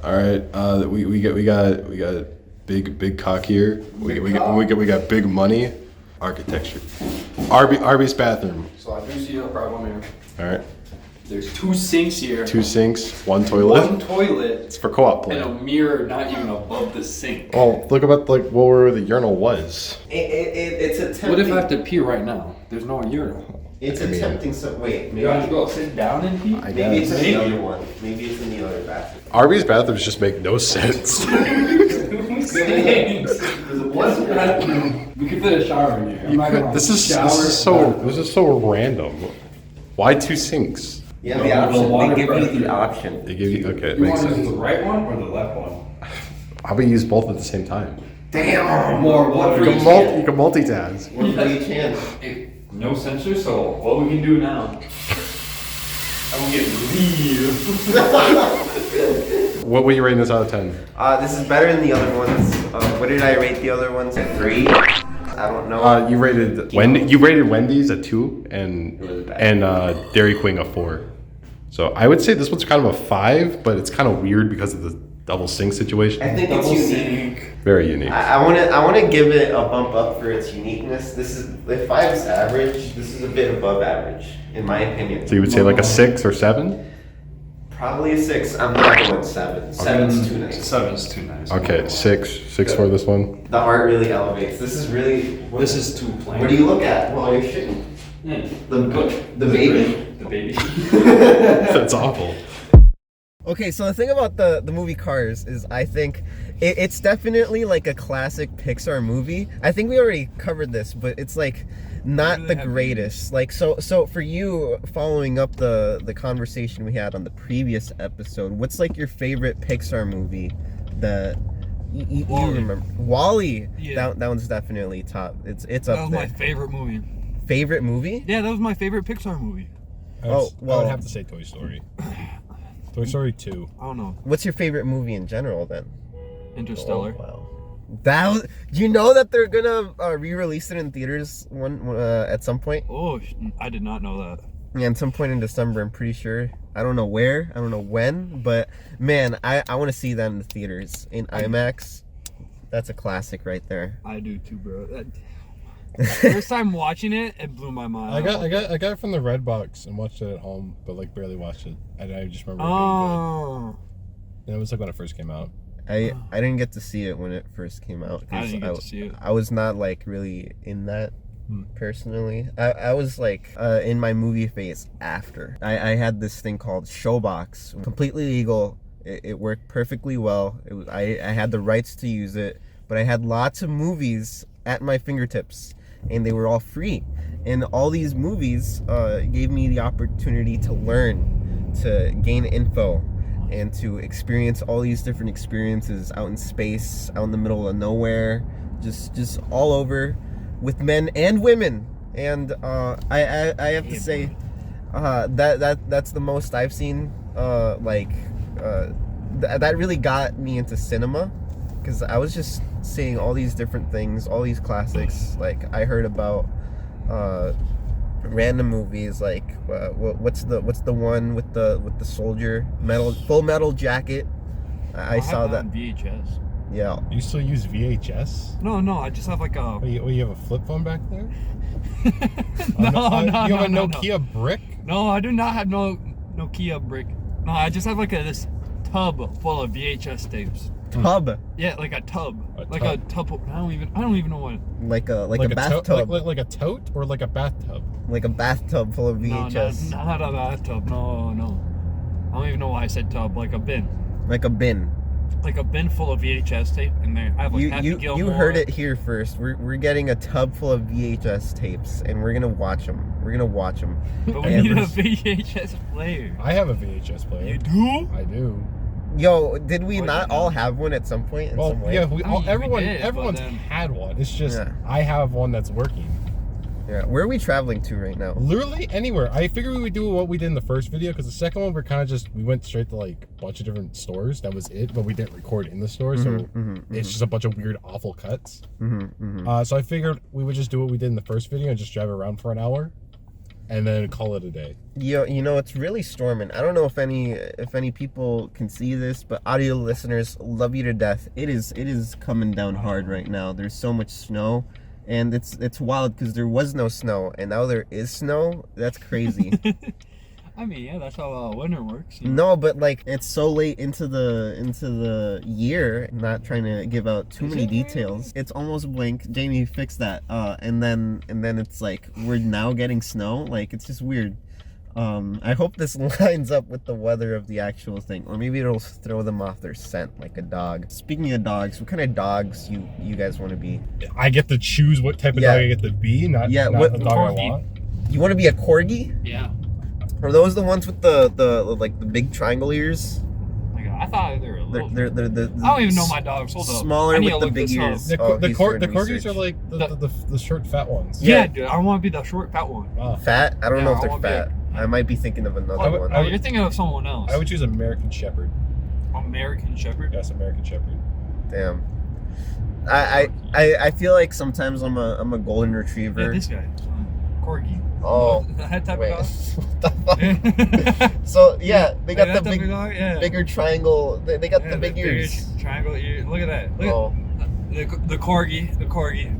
All right. We got big cock here. We got big money. Architecture. Arby's bathroom. So I do see a problem here. All right. There's 2 sinks here. 2 sinks, 1 toilet. 1 toilet. It's for co-op play. And a mirror not even above the sink. Oh, look about where the urinal was. It's a tempting. What if I have to pee right now? There's no urinal. It's a tempting. So wait, maybe You have to go sit down and pee. I maybe guess. it's in the other one. Maybe it's in the other bathroom. Arby's bathrooms just make no sense. One bathroom. We could fit a shower in here. This is so random. Why 2 sinks? Yeah, the option. They give you the option. They give you okay. It You makes want to sense. use the right one or the left one? How about you use both at the same time? Damn. One for You each can multitask. One for each hand. No sensor, so what we can do now? I'm gonna leave. What were you rating this out of 10? This is better than the other ones. What did I rate the other ones? At 3? I don't know. You rated Wendy's a 2 and Dairy Queen a 4. So I would say this one's kind of a 5, but it's kind of weird because of the double sink situation. I think it's unique. Very unique. I want to give it a bump up for its uniqueness. This is if 5 is average. This is a bit above average, in my opinion. So you would say like a 6 or 7? Probably a 6. I'm not going 7. 7's too nice. 7's too nice. Okay, 6 for this one. The art really elevates. This is really. This is too plain. What do you look at while you're shitting? The baby. The baby. That's awful. Okay, so the thing about the movie Cars is I think it's definitely like a classic Pixar movie. I think we already covered this, but it's like not the greatest. Like so for you, following up the conversation we had on the previous episode, what's like your favorite Pixar movie that you remember? WALL-E. Yeah. That one's definitely top. It's up there. That was my favorite movie. Favorite movie? Yeah, that was my favorite Pixar movie. I would have to say Toy Story. Toy Story 2. I don't know. What's your favorite movie in general then? Interstellar. Oh, wow. Do you know that they're gonna re-release it in theaters at some point? Oh, I did not know that. Yeah, at some point in December, I'm pretty sure. I don't know where, I don't know when, but man, I want to see that in the theaters in IMAX. That's a classic right there. I do too, bro. First time watching it, it blew my mind. I got it from the Redbox and watched it at home, but like barely watched it. And I just remember it being good. And it was like when it first came out. I didn't get to see it when it first came out. I didn't get to see it. I was not like really in that personally. I was like in my movie phase after. I had this thing called Showbox, completely legal. It worked perfectly well. I had the rights to use it, but I had lots of movies at my fingertips, and they were all free. And all these movies gave me the opportunity to learn, to gain info, and to experience all these different experiences out in space, out in the middle of nowhere, just all over, with men and women. And I have to say that's the most I've seen. That really got me into cinema, because I was just seeing all these different things, all these classics. Like I heard about random movies like what's the one with the soldier, Full Metal Jacket. I saw that on VHS. Yeah. You still use VHS? No, I just have like a. You have a flip phone back there? No, You have a no. Nokia brick? No, I do not have no Nokia brick. No, I just have like this tub full of VHS tapes. Tub. Yeah, like a tub. Like tub. a tub. I don't even know what. Like a bathtub. Like a tote or like a bathtub? Like a bathtub full of VHS. No, not a bathtub. No. I don't even know why I said tub. Like a bin. Like a bin. Like a bin full of VHS tape in there. I have like Happy Gilmore. You heard it here first. We're getting a tub full of VHS tapes, and we're gonna watch them. But we need a VHS player. I have a VHS player. You do? I do. Yo, did we not all have one at some point? Well, some way? yeah, did, everyone's had one. It's just I have one that's working. Yeah, where are we traveling to right now? Literally anywhere. I figured we would do what we did in the first video, because the second one we went straight to like a bunch of different stores. That was it, but we didn't record in the store, so it's just a bunch of weird, awful cuts. So I figured we would just do what we did in the first video and just drive around for an hour. and then call it a day. You know, it's really storming. I don't know if any people can see this, but audio listeners, love you to death. It is coming down hard right now. There's so much snow, and it's wild because there was no snow, and now there is snow. That's crazy. I mean, yeah, that's how winter works. You know? No, but like it's so late into the year. Not trying to give out too many details. It's almost blink. Jamie, fix that. And then it's like we're now getting snow. Like it's just weird. I hope this lines up with the weather of the actual thing, or maybe it'll throw them off their scent like a dog. Speaking of dogs, what kind of dogs you guys want to be? I get to choose what type of dog I get to be, not the dog I want. You want to be a corgi? Yeah. Are those the ones with the big triangle ears? Like, I thought they were a little. They're I don't even know my dogs. Hold up. Smaller I need with to the look big this up. ears. The corgis are like the short, fat ones. Yeah, dude. I want to be the short, fat one. Fat? I don't know if I they're wanna be fat. I might be thinking of another one. Oh, you're thinking of someone else. I would choose American Shepherd. American Shepherd? Yes, American Shepherd. Damn. I feel like sometimes I'm a golden retriever. Yeah, this guy. Corgi. Oh, That type wait. of What the fuck? So yeah, they got Like the that type of dog? Yeah. bigger triangle. They got Yeah, the big ears. Triangle ears. Look at that. Look at the corgi. The corgi.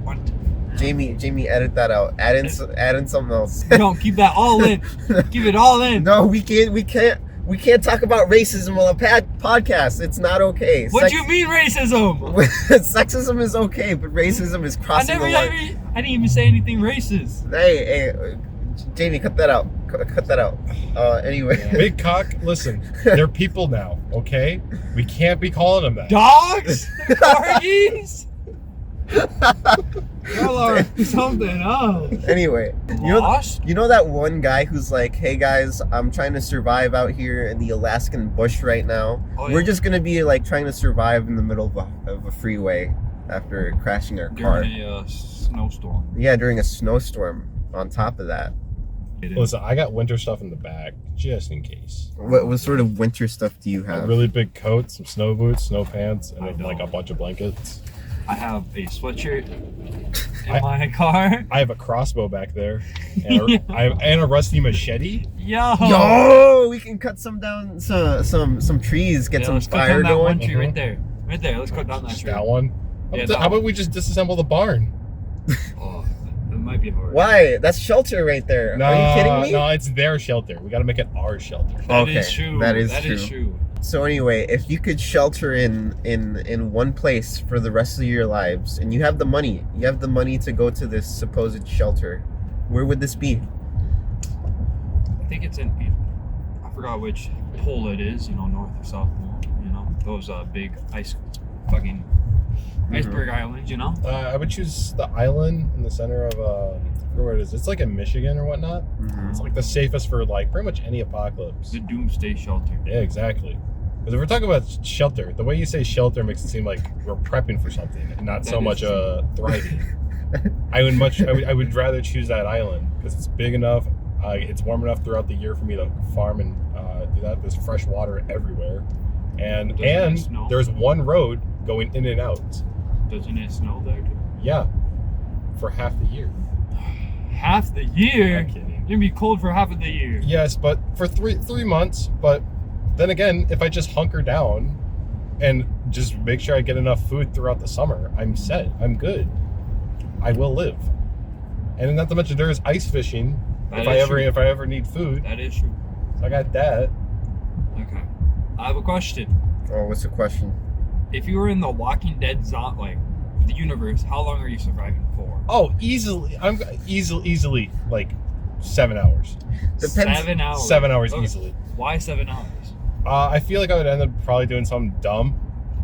Jamie, edit that out. Add in something else. No, keep that all in. Keep it all in. No, we can't talk about racism on a podcast. It's not okay. What do you mean racism? Sexism is okay, but racism is crossing the line. I didn't even say anything racist. Hey, Jamie, cut that out. Cut that out. Anyway. Big cock, listen, they're people now, okay? We can't be calling them that. Dogs? Corgis? Y'all are something else. Anyway, you know that one guy who's like, "Hey guys, I'm trying to survive out here in the Alaskan bush right now. Oh, yeah. We're just gonna be like trying to survive in the middle of a freeway after crashing our car." During a snowstorm. Yeah, during a snowstorm. On top of that, Listen, I got winter stuff in the bag just in case. what sort of winter stuff do you A have? really big coat, some snow boots, snow pants, and like a bunch of blankets. I have a sweatshirt in my car. I have a crossbow back there, and a rusty machete. Yo, we can cut some down, some trees, get some let's cut fire down that going. one tree right there. Right there. Let's cut down that tree. That one. Yeah, How about we just disassemble the barn? Oh, that might be hard. Why? That's shelter right there. No, Are you kidding me? No, it's their shelter. We got to make it our shelter. That Okay, is true. that is That true. is true. So anyway, if you could shelter in one place for the rest of your lives, and you have the money to go to this supposed shelter, where would this be? I think it's in. I forgot which pole it is. You know, North or South Pole. You know, those big iceberg islands. You know. I would choose the island in the center of I forget where it is. It's like in Michigan or whatnot. Mm-hmm. It's like the safest for like pretty much any apocalypse. The doomsday shelter. Yeah, exactly. Because if we're talking about shelter, the way you say shelter makes it seem like we're prepping for something, and not so much thriving. I would rather choose that island because it's big enough. It's warm enough throughout the year for me to farm and do that. There's fresh water everywhere, and there's one road going in and out. Doesn't it snow there too? Yeah, for half the year. Half the year? I'm kidding. You're gonna be cold for half of the year. Yes, but for three months. But then again, if I just hunker down and just make sure I get enough food throughout the summer, I'm set. I'm good. I will live. And not to mention there is ice fishing if I ever need food. That is true. I got that. Okay. I have a question. Oh, what's the question? If you were in the Walking Dead the universe, how long are you surviving for? Oh, easily. I'm easily like 7 hours. Depends. 7 hours. 7 hours Okay. easily. Why 7 hours? I feel like I would end up probably doing something dumb.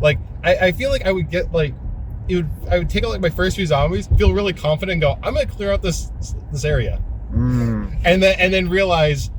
Like I feel like I would get like I would take out like my first few zombies, feel really confident, and go, I'm gonna clear out this area, and then realize,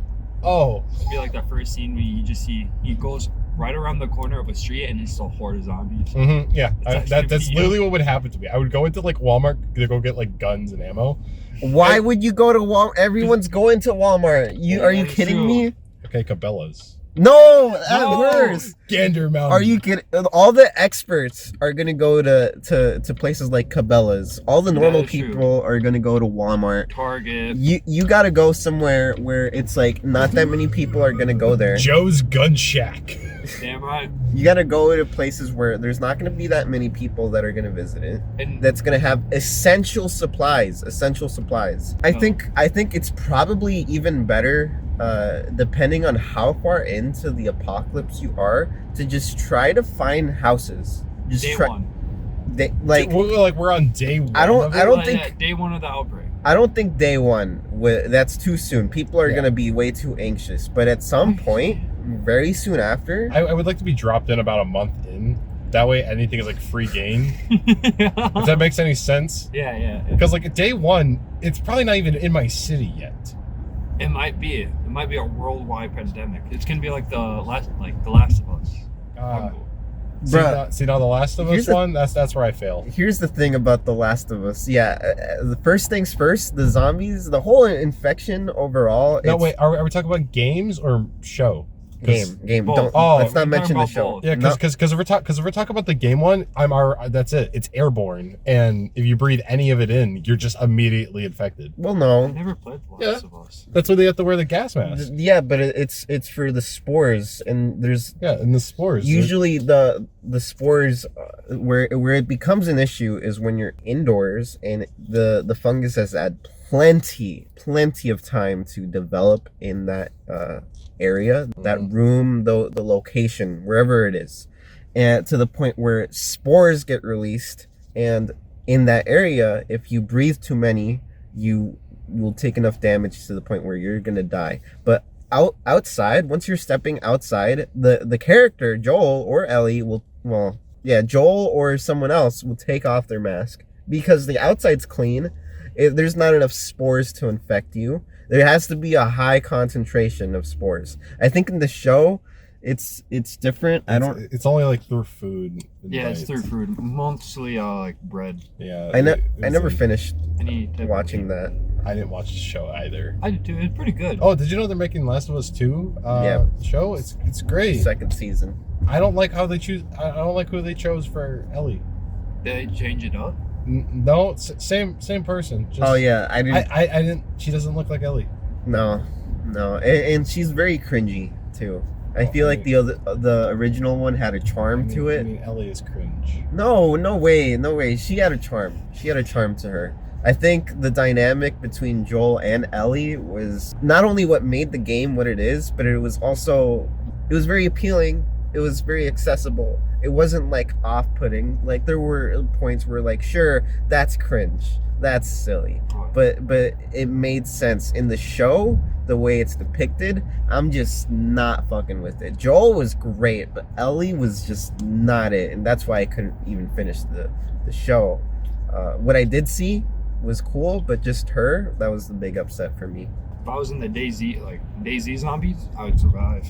oh, It'd be like that first scene where you just see he goes right around the corner of a street and it's a horde of zombies. yeah, actually that's me. literally what would happen to me. I would go into like Walmart to go get like guns and ammo. Why would you go to Walmart? Everyone's going to Walmart. Are you That is kidding true. me? Okay, Cabela's. No, that's No. worse. Gander Mountain. Are you kidding? All the experts are gonna go to places like Cabela's. All the normal is true. people are gonna go to Walmart. Target. You gotta go somewhere where it's like not that many people are gonna go there. Joe's Gun Shack. Damn right. You gotta go to places where there's not gonna be that many people that are gonna visit it. And That's gonna have essential supplies. I think it's probably even better, depending on how far into the apocalypse you are, to just try to find houses. Just day try. one. We're on day one. I don't Like, think- yeah, day one of the outbreak. I don't think day one. That's too soon. People are Yeah. gonna be way too anxious. But at some point, very soon after, I would like to be dropped in about a month in. That way, anything is like free game. If that makes any sense. Yeah. Because like day one, it's probably not even in my city yet. It might be. It might be a worldwide pandemic. It's gonna be like the Last of Us. bruh. See now the Last of Us Here's the- one. That's where I fail. Here's the thing about The Last of Us. Yeah, the first things first, the zombies, the whole infection overall. No, it's wait. Are we talking about games or show? 'Cause- game. Both. Don't. Oh, let's not we're mention talking the show. about both. Yeah, No, because if we're talking about the game one, that's it. It's airborne, and if you breathe any of it in, you're just immediately infected. well, I no. never played The Last of Us. That's why they have to wear the gas mask. Yeah, but it's for the spores, and there's Yeah, and the spores. usually the spores where it becomes an issue is when you're indoors and the fungus has had plenty of time to develop in that area, that room, the location, wherever it is, and to the point where spores get released, and in that area, if you breathe too many, you will take enough damage to the point where you're gonna die. But outside, once you're stepping outside, the character Joel or Ellie Joel or someone else will take off their mask because the outside's clean. There's not enough spores to infect you. There has to be a high concentration of spores. I think in the show, it's different. It's only like through food. and Yeah, it's bites. through food. Mostly like bread. Yeah. I it never was like- finished Any type watching of that. I didn't watch the show either. I did too. It's pretty good. Oh, did you know they're making Last of Us 2 Yeah. show? It's great. Second season. I don't like how they choose. I don't like who they chose for Ellie. They change it up. No, same person. Just, Oh yeah, I didn't. I didn't. She doesn't look like Ellie. No, and she's very cringy too. I feel like the original one had a charm to I it. mean, Ellie is cringe. No way. She had a charm. To her. I think the dynamic between Joel and Ellie was not only what made the game what it is, but it was very appealing. It was very accessible. It wasn't like off-putting. Like there were points where like, sure, that's cringe. That's silly. But it made sense in the show, the way it's depicted. I'm just not fucking with it. Joel was great, but Ellie was just not it, and that's why I couldn't even finish the show. What I did see was cool, but just her, that was the big upset for me. If I was in the DayZ zombies, I would survive.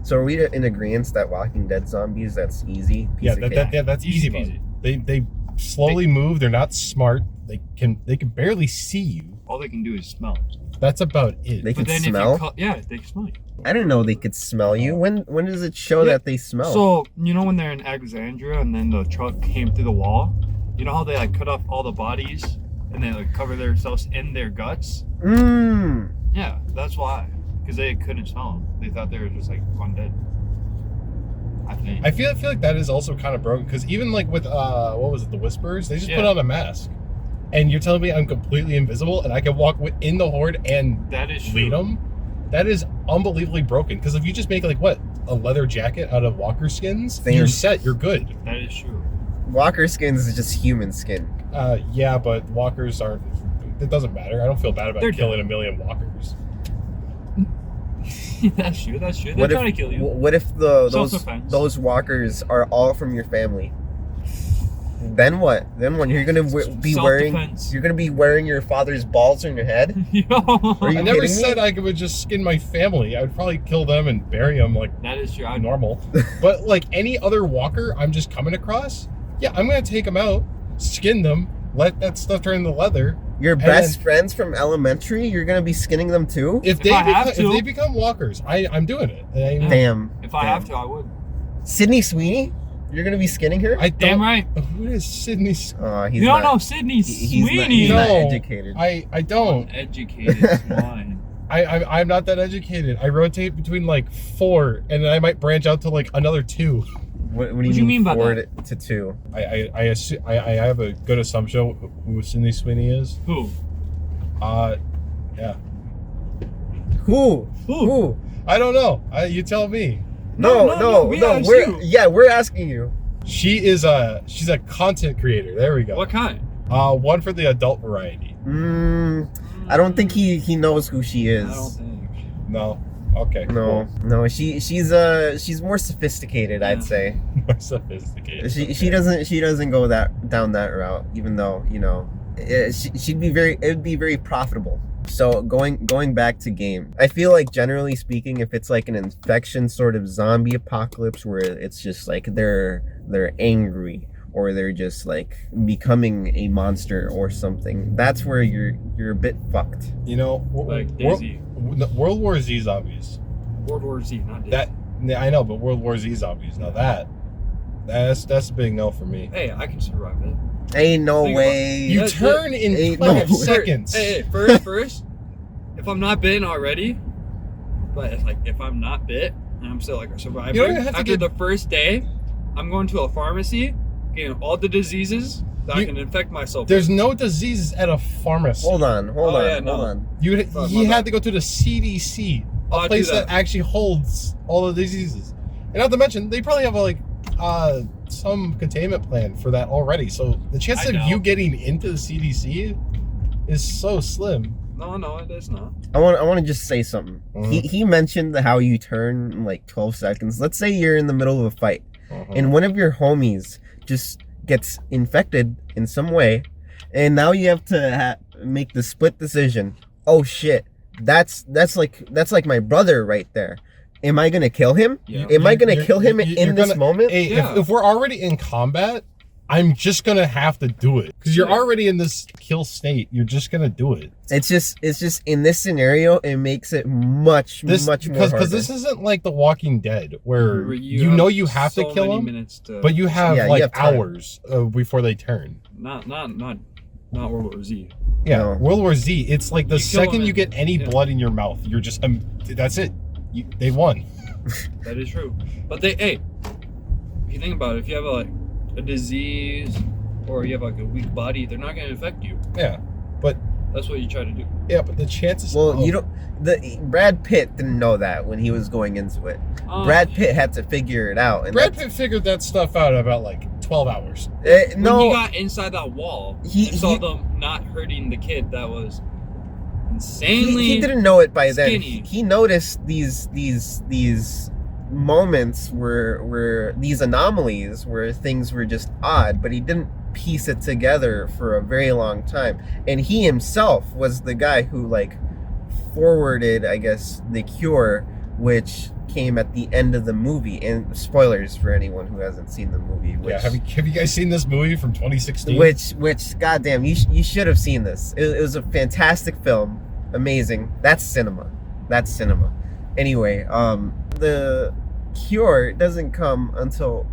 So are we in agreement that Walking Dead zombies, that's easy? Yeah, Piece of cake? that's easy. Easy. They slowly move. They're not smart. They can barely see you. All they can do is smell. That's about it. They can But then smell? if you they can smell you. I didn't know they could smell you. When does it show Yeah, that they smell? So you know when they're in Alexandria and then the truck came through the wall, you know how they like cut off all the bodies and they like cover themselves in their guts? Yeah, that's why. Because they couldn't smell them. They thought they were just like undead. I think. I feel like that is also kind of broken because even like with what was it, the Whispers? They just Yeah. put on a mask, and you're telling me I'm completely invisible and I can walk in the horde and That is lead true. them? That is unbelievably broken. Because if you just make like what, a leather jacket out of walker skins, Same. you're set. You're good. That is true. Walker skins is just human skin. Yeah, but walkers aren't. It doesn't matter. I don't feel bad about They're killing a million walkers. That's true. That's true. They're What if, trying to kill you. what if Self-defense. those walkers are all from your family? Then what? Then when you're gonna be wearing Self-defense. your father's balls on your head? Are you I never kidding me? said I would just skin my family. I would probably kill them and bury them like That is true. I normal. But like any other walker I'm just coming across, yeah, I'm gonna take them out, skin them, let that stuff turn into leather, Your best friends from elementary, you're gonna be skinning them too? If they become walkers, I'm doing it. Damn. If I have to, I would. Sydney Sweeney? You're gonna be skinning her? Damn right. Who is Sydney? You don't know Sydney Sweeney. He's not educated. I don't. Uneducated swine. I'm not that educated. I rotate between like 4, and then I might branch out to like another 2. What do you mean by 4 to 2? I have a good assumption who Sydney Sweeney is. Who? Yeah. Who? I don't know. You tell me. No. We're asking you. She's a content creator. There we go. What kind? One for the adult variety. I don't think he knows who she is. I don't think. No. Okay. No. She's more sophisticated. Yeah. I'd say. More sophisticated. She doesn't go down that route. Even though it would be very profitable. So going back to game, I feel like generally speaking, if it's like an infection sort of zombie apocalypse where it's just like they're angry or they're just like becoming a monster or something, that's where you're a bit fucked. Like Daisy. World War Z zombies. World War Z, not Daisy. That I know, but World War Z zombies. Now that's a big no for me. Hey, I can survive it. Ain't no way. You turn in 12 seconds. Hey, first, if I'm not bitten already, but it's like if I'm not bit and I'm still like a survivor, after the first day, I'm going to a pharmacy, getting all the diseases that I can infect myself with. There's no diseases at a pharmacy. Hold on. You had to go to the CDC, a place that actually holds all the diseases. And not to mention, they probably have some containment plan for that already. So the chance of you getting into the CDC is so slim. No, it is not. I want to just say something. He mentioned how you turn in like 12 seconds. Let's say you're in the middle of a fight and one of your homies just gets infected in some way, and now you have to make the split decision. Oh shit, that's like my brother right there. Am I gonna kill him? Yeah. Am I gonna kill him in this moment? Hey, if we're already in combat, I'm just gonna have to do it because you're already in this kill state. You're just gonna do it. It's just in this scenario, it makes it much more harder. Because this isn't like The Walking Dead where you have to kill them, but you have hours before they turn. Not World War Z. Yeah, no. World War Z. It's like the second you get any blood in your mouth, you're just that's it. They won. That is true. But if you think about it, if you have a disease or you have like a weak body, they're not going to infect you. Yeah, but that's what you try to do. Yeah, but the chances. Well, Brad Pitt didn't know that when he was going into it. Brad Pitt had to figure it out. And Brad Pitt figured that stuff out in about like 12 hours. When he got inside that wall, he saw them not hurting the kid that was insanely he didn't know it by skinny. Then. He noticed these moments where these anomalies where things were just odd, but he didn't piece it together for a very long time. And he himself was the guy who like forwarded, I guess, the cure, which came at the end of the movie. And spoilers for anyone who hasn't seen the movie. Which, have you guys seen this movie from 2016? Which goddamn, you should have seen this. It was a fantastic film, amazing. That's cinema. Anyway, the cure doesn't come until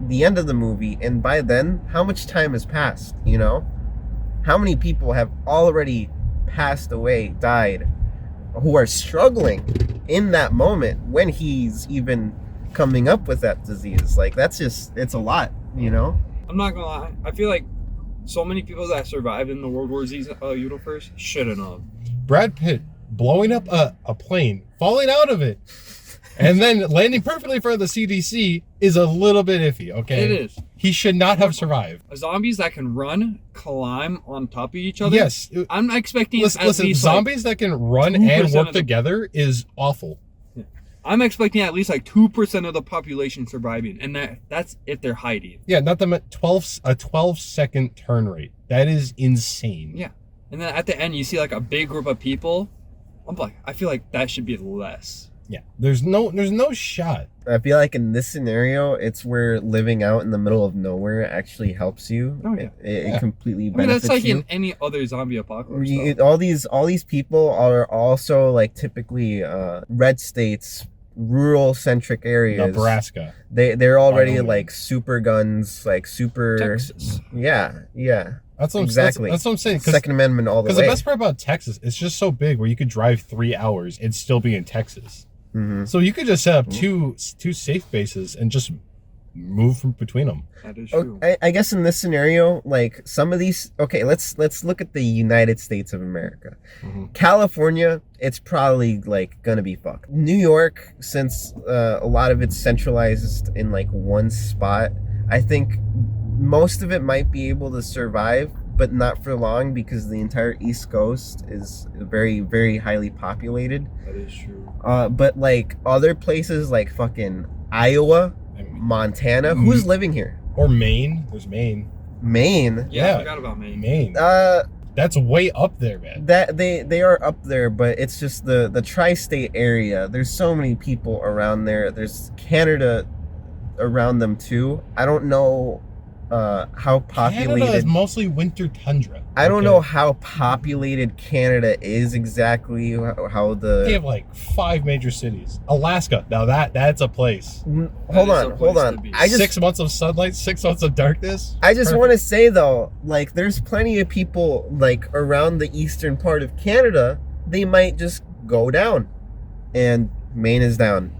the end of the movie, and by then, how much time has passed? How many people have already passed away, died, who are struggling in that moment when he's even coming up with that disease? Like, it's a lot, I'm not gonna lie, I feel like so many people that survived in the World War Z universe shouldn't have. Brad Pitt blowing up a plane, falling out of it, and then landing perfectly in front of the CDC is a little bit iffy, okay? It is. He should not have survived. Zombies that can run, climb on top of each other? Yes. I'm expecting listen, zombies that can run and work together is awful. Yeah. I'm expecting at least like 2% of the population surviving, and that's if they're hiding. Yeah, not the 12-second turn rate. That is insane. Yeah. And then at the end, you see like a big group of people. I'm like, I feel like that should be less. Yeah, there's no shot. I feel like in this scenario, it's where living out in the middle of nowhere actually helps you. Oh, yeah. It completely I mean, benefits that's like you. in any other zombie apocalypse. All these people are also like typically red states, rural centric areas. Nebraska. They're already Wyoming. like super guns, like super Texas. Yeah. That's what Exactly. That's what I'm saying. Second Amendment all the way. Because the best part about Texas, it's just so big where you could drive 3 hours and still be in Texas. Mhm. So you could just set up two safe bases and just move from between them. That is true. I guess in this scenario, like some of these, okay, let's look at the United States of America. Mhm. California, it's probably like gonna be fucked. New York, since a lot of it's centralized in like one spot, I think most of it might be able to survive, but not for long because the entire East Coast is very, very highly populated. That is true. But like other places like fucking Iowa, I mean, Montana, who's living here? or Maine. There's Maine. Maine. Yeah, Yeah. I forgot about Maine. Maine. Uh, That's way up there, man. that they are up there, but it's just the tri-state area. There's so many people around there. There's Canada around them too. I don't know how populated. Canada is mostly winter tundra. I don't okay? know how populated Canada is exactly. How They the have like 5 major cities. Alaska. Now that's a place. hold is a on. place to be. I just 6 months of sunlight, 6 months of darkness. I just Perfect. want to say though, like there's plenty of people like around the eastern part of Canada. They might just go down, and Maine is down.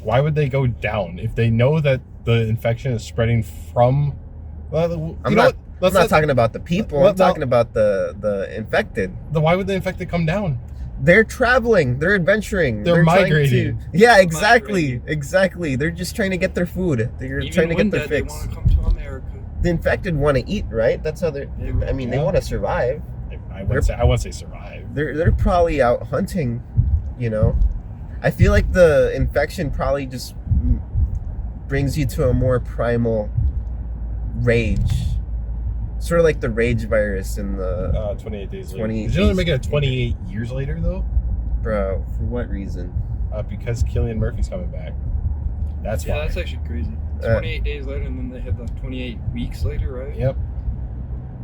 Why would they go down if they know that the infection is spreading from? Well, I'm not Let's talking about the people. Well, I'm talking about the infected. Then why would the infected come down? They're traveling. They're adventuring. They're trying migrating. Yeah, exactly. Migrating. Exactly. They're just trying to get their food. They're Even trying to when get their dead, fix. They want to come to America. The infected want to eat, right? That's how they're. I mean, they Yeah. want to survive. I wouldn't say survive. They're probably out hunting. You know, I feel like the infection probably just brings you to a more primal rage. Sort of like the rage virus in the 28 days later. 28 Did you only days make it 28 years later though? bro. For what reason? Because Cillian Murphy's coming back. That's Yeah, why. that's actually crazy. 28 days later, and then they had the 28 weeks later, right? Yep.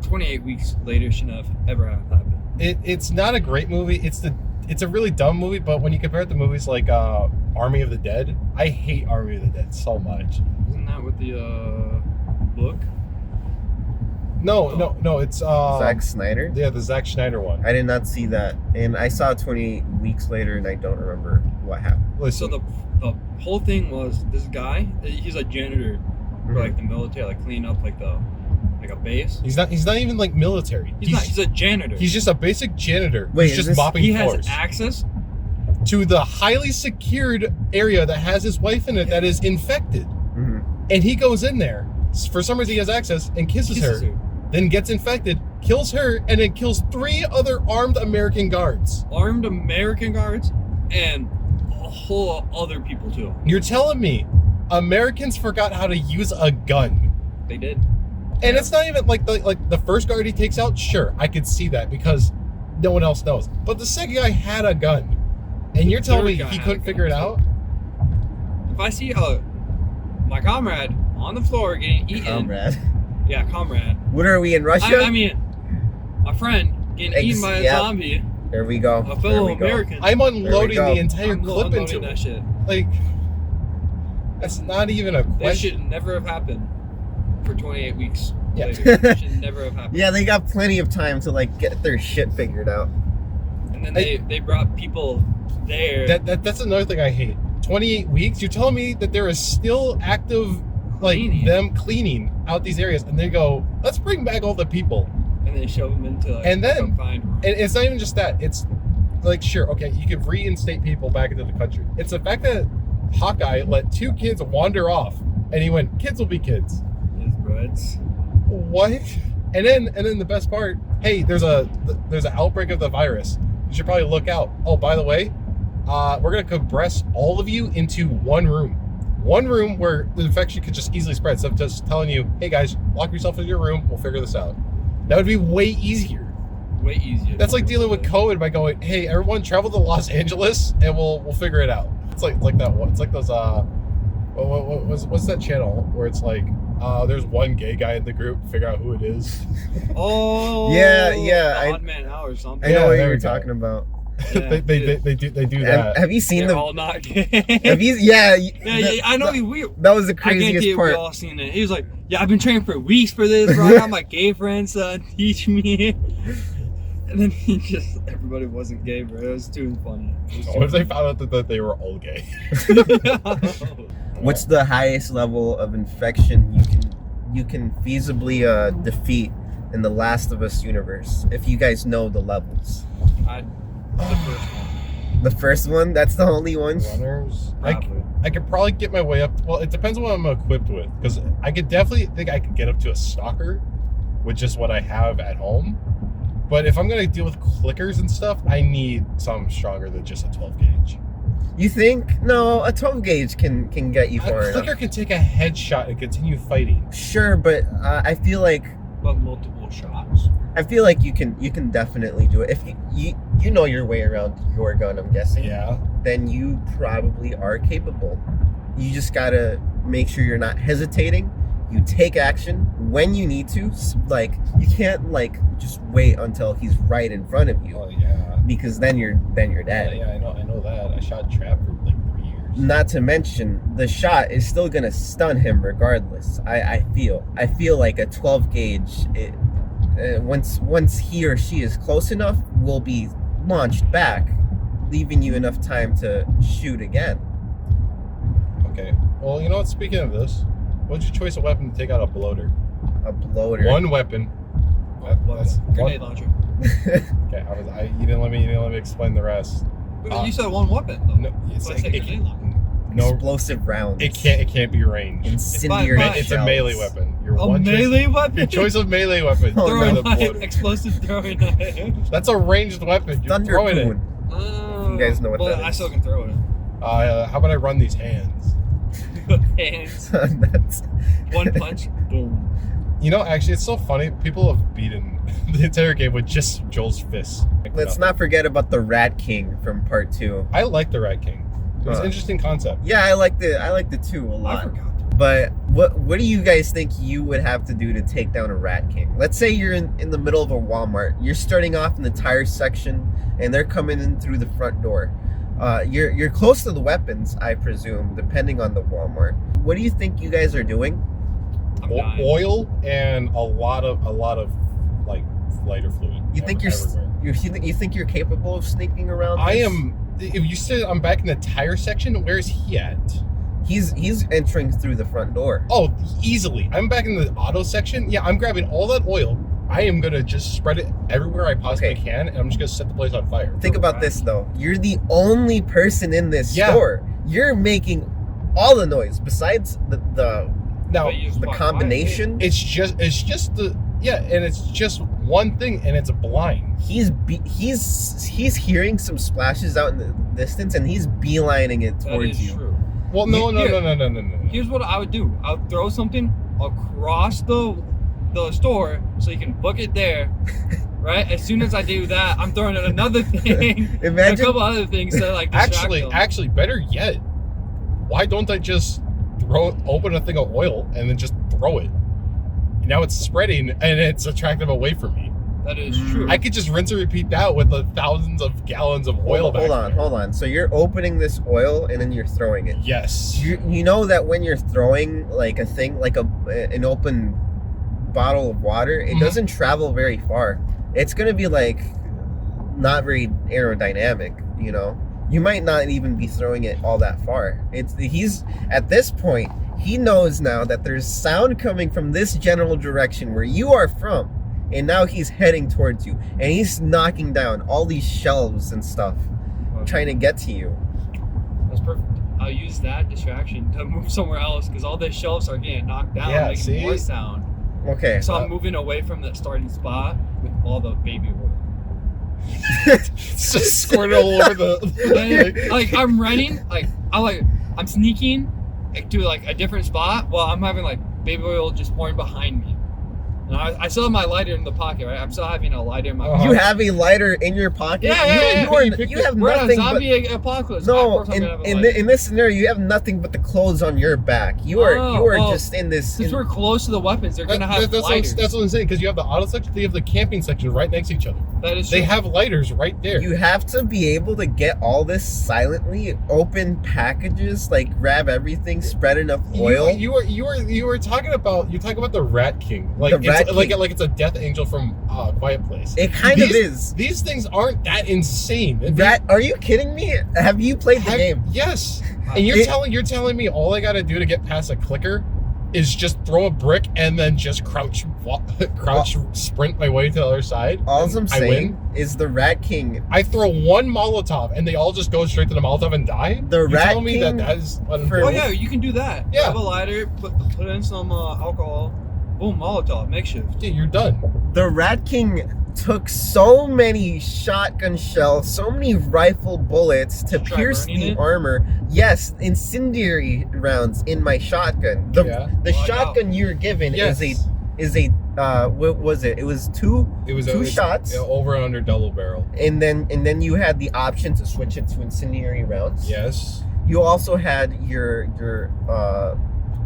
28 weeks later shouldn't have ever happened. It's not a great movie. It's a really dumb movie, but when you compare it to movies like Army of the Dead, I hate Army of the Dead so much. Isn't that with the book? No, it's Zack Snyder. Yeah, the Zack Schneider one. I did not see that, and I saw 28 weeks later, and I don't remember what happened. So Listen, the whole thing was this guy. He's a janitor for like the military, like cleaning up like a base. he's not even like military. He's not. He's a janitor. He's just a basic janitor. Wait, He's is just this- mopping he has floors access. to the highly secured area that has his wife in it that is infected. Mhm. And he goes in there. For some reason, he has access and kisses her. Then gets infected, kills her, and then kills 3 other armed American guards. Armed American guards and a whole other people too. You're telling me Americans forgot how to use a gun? They did. And it's not even like the first guard he takes out. Sure, I could see that because no one else knows. But the second guy had a gun, and you're telling me third guy he had couldn't a figure it gun, out? If I see my comrade on the floor getting eaten, Comrade. yeah, comrade. What are we in Russia? I mean, my friend getting eaten by a yeah. zombie, There we go. a There fellow we go. American. I'm unloading go. the entire I'm clip unloading into that it. shit. Like, that's not even a That question. should never have happened for 28 weeks. Yeah. Later. That should never have happened. Yeah, they got plenty of time to like get their shit figured out. And then they brought people there. That's another thing I hate. 28 weeks. You're telling me that there is still active, like Cleaning. them cleaning out these areas, and they go, let's bring back all the people. and they shove them into like And a then- confined room. And it's not even just that. It's like, sure, okay, you could reinstate people back into the country. It's the fact that Hawkeye let 2 kids wander off, and he went, kids will be kids. His buds. What? And then the best part, hey, there's an outbreak of the virus. You should probably look out. Oh, by the way, we're gonna compress all of you into one room where the infection could just easily spread. So I'm just telling you, hey guys, lock yourself in your room. We'll figure this out. That would be way easier. Way easier. That's like dealing with COVID by going, hey, everyone, travel to Los Angeles and we'll figure it out. It's like that one. It's like those what's that channel where it's like there's one gay guy in the group, figure out who it is. Oh. Yeah. Odd Man Out or something. I know Yeah, what there you're we go. talking about. Yeah, they do that. Have you seen They're the? all not gay. Have you? Yeah. Yeah, I know. That was the I guarantee craziest we part. all seen it. He was like, "Yeah, I've been training for weeks for this, bro. I got my gay friends teach me." And then everybody wasn't gay, bro. It was too funny. What if they found out that they were all gay? What's the highest level of infection you can feasibly defeat in the Last of Us universe? If you guys know the levels. The first one. The first one? That's the only one? Runners. Probably. I could probably get my way up. Well, it depends on what I'm equipped with, because I could definitely think I could get up to a stalker, with just what I have at home. But if I'm gonna deal with clickers and stuff, I need something stronger than just a 12 gauge. You think? No, a 12 gauge can get you far A clicker enough. can take a headshot and continue fighting. Sure, but I feel like But multiple shots. you can definitely do it. If you know your way around your gun, I'm guessing. Yeah. Then you probably are capable. You just gotta make sure you're not hesitating. You take action when you need to. Like, you can't just wait until he's right in front of you, Oh yeah. because then you're dead. Yeah, I know that. I shot trap for like 3 years. Not to mention, the shot is still gonna stun him regardless. I feel like a 12 gauge, once he or she is close enough, will be launched back, leaving you enough time to shoot again. Okay. Well, you know what? Speaking of this, what's your choice of weapon to take out a bloater? A bloater. One weapon. That's Grenade one. launcher. Okay. You didn't let me explain the rest. But you said one weapon though. No, it's So I like, said it, grenade launcher. no. Explosive rounds. It can't be ranged. Incendiary Fine. It's a shells. melee weapon. Your A one melee choice, weapon. Your choice of melee weapon. Oh, Throw in Throwing a knife, bloater. explosive throwing knife. That's a ranged weapon. You're Thunder throwing it. Poon. You guys know what but that I is. still can throw it. How about I run these hands? Hands. That's One punch. Boom. You know, actually, it's so funny. People have beaten the entire game with just Joel's fists. Like, Let's nothing. not forget about the Rat King from part 2. I like the Rat King. It was an Huh. interesting concept. Yeah, I liked it too a I lot. forgot. But what do you guys think you would have to do to take down a Rat King? Let's say you're in the middle of a Walmart. You're starting off in the tire section, and they're coming in through the front door. You're close to the weapons, I presume, depending on the Walmart. What do you think you guys are doing? I'm dying. Oil and a lot of like lighter fluid. You think everywhere. you think you're capable of sneaking around? I this? am. If you said I'm back in the tire section, where's he at? He's entering through the front door. Oh, easily. I'm back in the auto section. Yeah, I'm grabbing all that oil. I am gonna just spread it everywhere I possibly Okay. can, and I'm just gonna set the place on fire. Think about this though. You're the only person in this Yeah. store. You're making all the noise besides the Now, But you just the walk combination. it's just the and it's just one thing, and it's blind. He's hearing some splashes out in the distance, and he's beelining it That towards is you. true. Well, no. Here's what I would do. I would throw something across the store so you can book it there. Right? As soon as I do that, I'm throwing in another thing. And a Imagine couple other things to like distract them. Actually, better yet, why don't I just open a thing of oil and then just throw it? Now it's spreading and it's attractive away from me. That is true. I could just rinse and repeat that with the thousands of gallons of oil. hold on. So you're opening this oil and then you're throwing it. Yes. You know that when you're throwing like a thing, like an open bottle of water, it Mhm. doesn't travel very far. It's gonna be like not very aerodynamic. You know, you might not even be throwing it all that far. He's at this point. He knows now that there's sound coming from this general direction where you are from, and now he's heading towards you, and he's knocking down all these shelves and stuff, trying to get to you. That's perfect. I'll use that distraction to move somewhere else because all the shelves are getting knocked down, Yeah, making see? more sound. Okay. So I'm moving away from the starting spot with all the baby oil. It's just squirted all over the. Like I'm running, I'm sneaking to like a different spot while I'm having like baby oil just pouring behind me. No, I still have my lighter in the pocket, right? I'm still having a lighter in my pocket. You have a lighter in your pocket? Yeah. You have We're in a nothing zombie but... apocalypse. No, Of course I'm gonna have a in lighter. this scenario, you have nothing but the clothes on your back. You are just in this... Since we're close to the weapons, they're gonna have lighters. That's what I'm saying, because you have the auto section, they have the camping section right next to each other. That is true. They have lighters right there. You have to be able to get all this silently, open packages, like grab everything, spread enough oil. You were talking about the Rat King, like The Rat King. like it's a death angel from Quiet Place. It kind of is. These things aren't that insane. Are you kidding me? Have you played the game? Yes. And you're telling me all I gotta do to get past a clicker is just throw a brick and then just crouch, sprint my way to the other side. All I'm I saying win? is the Rat King. I throw one Molotov and they all just go straight to the Molotov and die. The Rat telling me King that is Oh yeah, you can do that. Yeah. Have a lighter, put in some alcohol. Boom, Molotov, makeshift. Yeah, you're done. The Rat King took so many shotgun shells, so many rifle bullets to Try pierce burning the it? armor. Yes, incendiary rounds in my shotgun. The Yeah. shotgun you're given Yes. is a what was it? It was two shots. over and under double barrel. And then you had the option to switch it to incendiary rounds. Yes. You also had your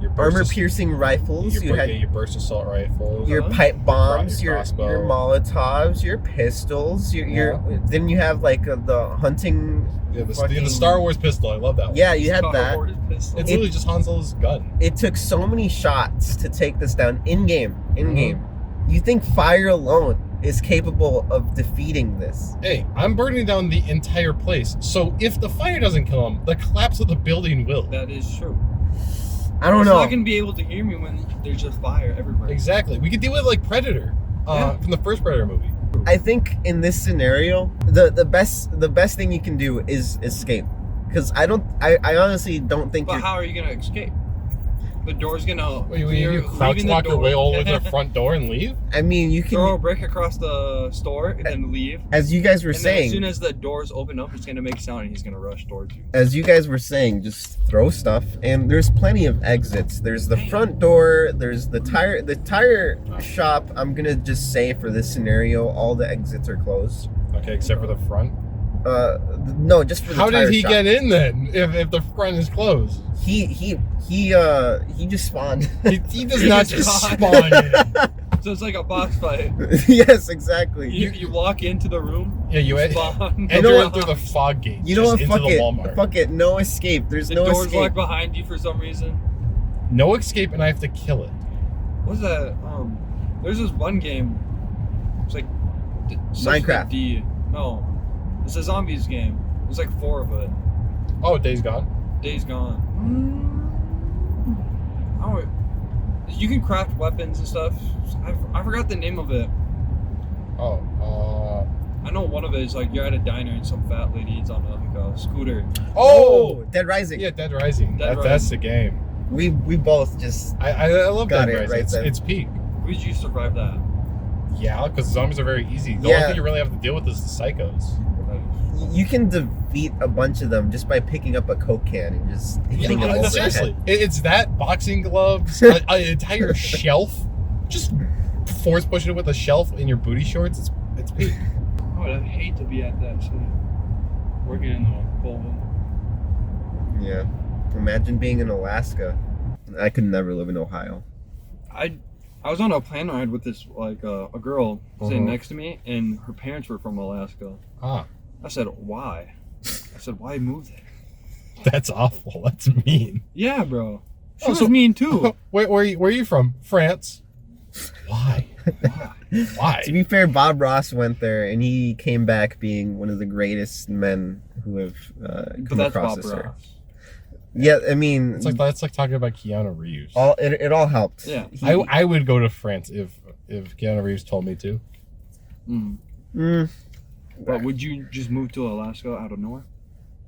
Your armor piercing rifles. You had your burst assault rifles. your pipe bombs, Your your crossbow. Molotovs, your pistols, your then you have like the hunting. the Star Wars pistol. I love that one. Yeah, you had Star that. Wars pistol. It's literally just Han Solo's gun. It took so many shots to take this down in game. Mm-hmm. You think fire alone is capable of defeating this? Hey, I'm burning down the entire place. So if the fire doesn't kill him, the collapse of the building will. That is true. I don't It's know. not gonna be able to hear me when there's just fire everywhere. Exactly. We could deal with it like Predator from the first Predator movie. I think in this scenario, the best thing you can do is escape. Because I honestly don't think But how are you gonna escape? The door's gonna. You crouch walk your way all the way to the front door and leave? I mean, you Throw a can, brick across the store and then leave. as you guys were And then as saying, soon as the doors open up, it's gonna make sound and he's gonna rush towards you. just throw stuff, and there's plenty of exits. There's the front door, there's the tire shop. I'm gonna just say for this scenario, all the exits are closed. Okay, except for the front. No, just for the How tire did he shop. get in then? If the front is closed, He just spawned. he does not just spawn in. So it's like a boss fight. Yes, exactly. You walk into the room. Yeah, you spawn. enter know in through the fog gate. You know what? Into Fuck the it. Walmart. Fuck it. No escape. There's The no door's escape. locked behind you for some reason. No escape, and I have to kill it. What's that? There's this one game. It's like something Minecraft. D. No, it's a zombies game. There's like 4 of it. Oh, Days Gone. Days Gone. Oh, you can craft weapons and stuff. I forgot the name of it. Oh, I know one of it is like you're at a diner and some fat lady is on a scooter. Dead Rising. Yeah, Dead Rising. Dead That's the game. We both just I love Got Dead it Rising. right then. It's peak. Would you survive that? Yeah, because zombies are very easy. The Yeah. only thing you really have to deal with is the psychos. you can defeat a bunch of them just by picking up a Coke can and just hitting it over the Seriously, head. it's that, boxing gloves, an entire shelf, just force pushing it with a shelf in your booty shorts. It's peak. I would hate to be at that shit. Working in the cold. Yeah. Imagine being in Alaska. I could never live in Ohio. I was on a plane ride with this like a girl sitting next to me, and her parents were from Alaska. Ah, I said, "Why?" I said, "Why move there?" that's awful. That's mean. Yeah, bro. She Oh, was so- mean too. Where are you from? France. Why? Why? To be fair, Bob Ross went there and he came back being one of the greatest men who have But come that's across Bob this earth. Ross. Yeah, I mean, That's like talking about Keanu Reeves. it all helped. Yeah. I would go to France if Keanu Reeves told me to. But would you just move to Alaska out of nowhere?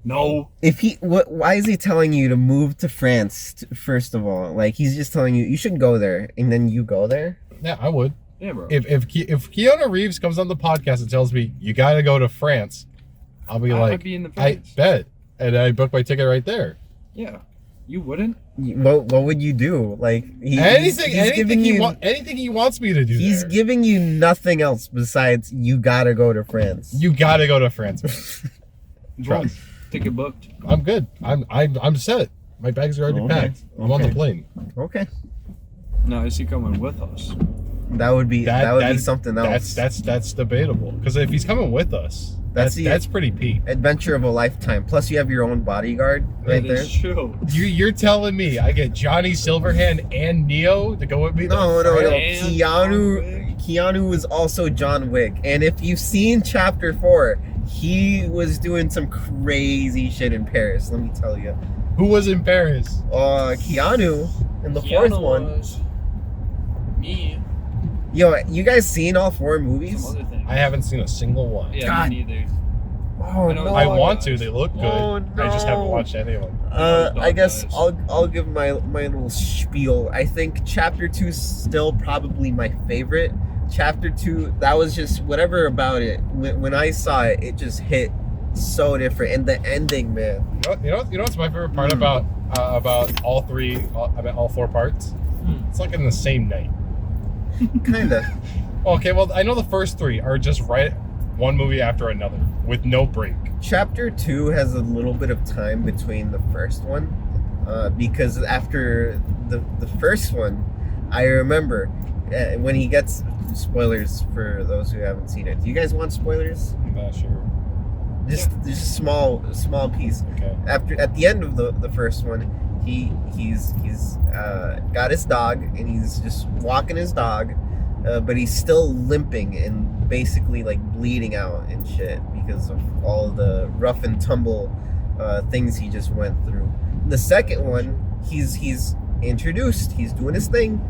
No. If why is he telling you to move to France? First of all, like he's just telling you should go there, and then you go there. Yeah, I would. Yeah, bro. If Keanu Reeves comes on the podcast and tells me you got to go to France, I'll be I like, would be in the I France. bet, and I book my ticket right there. Yeah. You wouldn't? What would you do? Like Anything he's he wants me to do. He's there. giving you nothing else besides you gotta go to France. You gotta go to France. Trust. Ticket booked. I'm good. I'm set. My bags are already packed. I'm on the plane. Okay. No, is he coming with us? That would be something else. That's debatable. Because if he's coming with us, that's pretty peak. Adventure of a lifetime. Plus, you have your own bodyguard right That there. is true. You're telling me I get Johnny Silverhand and Neo to go with me? No. And Keanu was also John Wick, and if you've seen Chapter 4, he was doing some crazy shit in Paris. Let me tell you. Who was in Paris? Keanu in the fourth one. Was me. Yo, you guys seen all 4 movies? Some other thing. I haven't seen a single one. Yeah, God. me neither. Oh I know- no! I want to. They look good. Oh, I just haven't no. watched any of them. I guess Guys. I'll give my little spiel. I think Chapter 2 is still probably my favorite. Chapter 2, that was just whatever about it. When I saw it, it just hit so different. And the ending, man. You know what's my favorite part about all 4 parts? It's like in the same night. Kinda. Okay, well I know the first 3 are just right one movie after another with no break. Chapter 2 has a little bit of time between the first one, because after the first one, I remember when he gets spoilers for those who haven't seen it. Do you guys want spoilers? I'm not sure. Just a small piece. Okay. At the end of the first one, he's got his dog and he's just walking his dog, but he's still limping and basically like bleeding out and shit because of all the rough and tumble things he just went through. The second one, he's introduced, he's doing his thing,